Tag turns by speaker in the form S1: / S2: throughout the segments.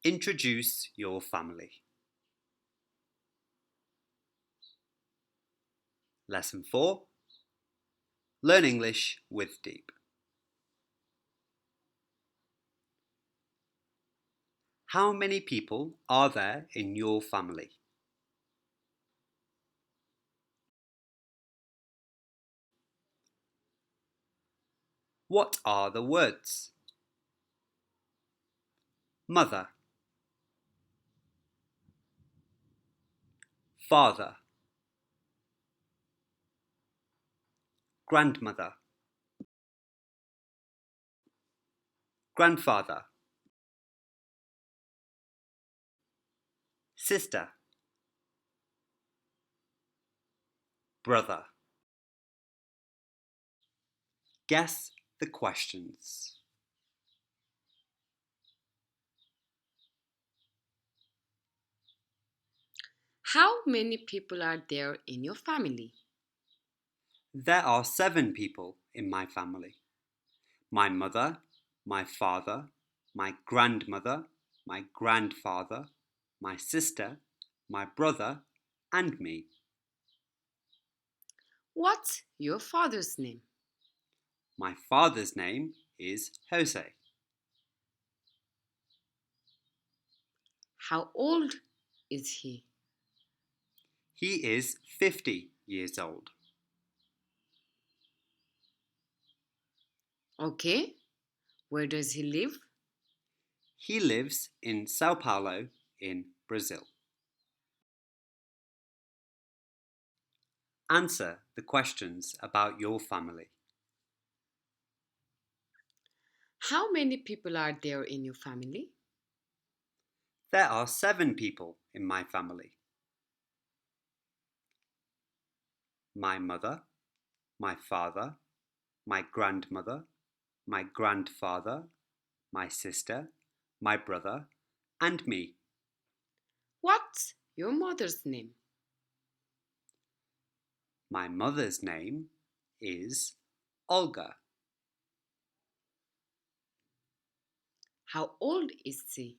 S1: Introduce your family. Lesson 4. Learn English with Deep. How many people are there in your family? What are the words? Mother, father, grandmother, grandfather, sister, brother. Guess the questions.
S2: How many people are there in your family?
S1: There are 7 people in my family. My mother, my father, my grandmother, my grandfather, my sister, my brother, and me.
S2: What's your father's name?
S1: My father's name is Jose.
S2: How old is he?
S1: He is 50 years old.
S2: Okay. Where does he live?
S1: He lives in Sao Paulo in Brazil. Answer the questions about your family.
S2: How many people are there in your family?
S1: There are 7 people in my family. My mother, my father, my grandmother, my grandfather, my sister, my brother, and me.
S2: What's your mother's name?
S1: My mother's name is Olga.
S2: How old is she?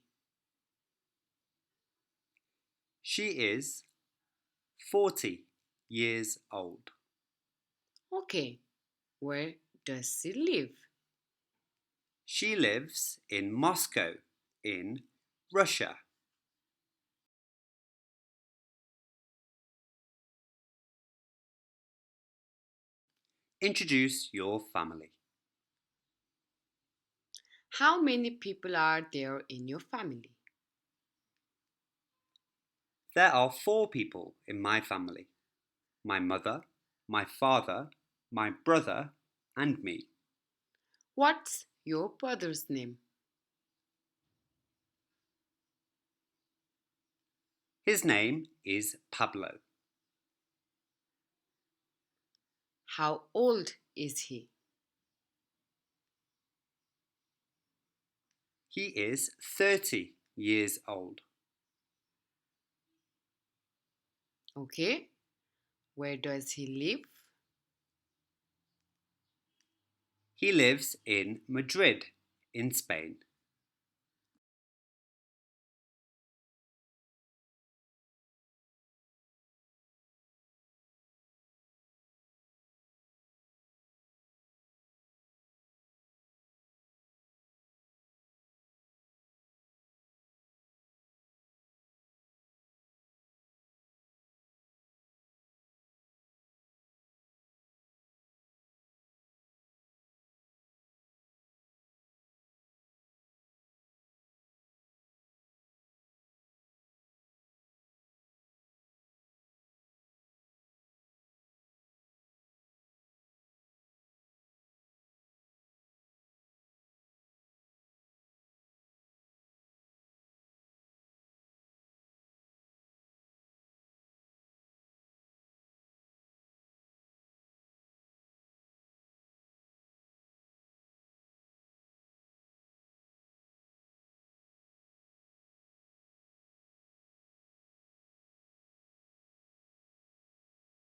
S1: She is 40 years old.
S2: Okay. Where does she live?
S1: She lives in Moscow in Russia. Introduce your family.
S2: How many people are there in your family?
S1: There are 4 people in my family. My mother, my father, my brother, and me.
S2: What's your brother's name?
S1: His name is Pablo.
S2: How old is he?
S1: He is 30 years old.
S2: Okay. Where does he live?
S1: He lives in Madrid, in Spain.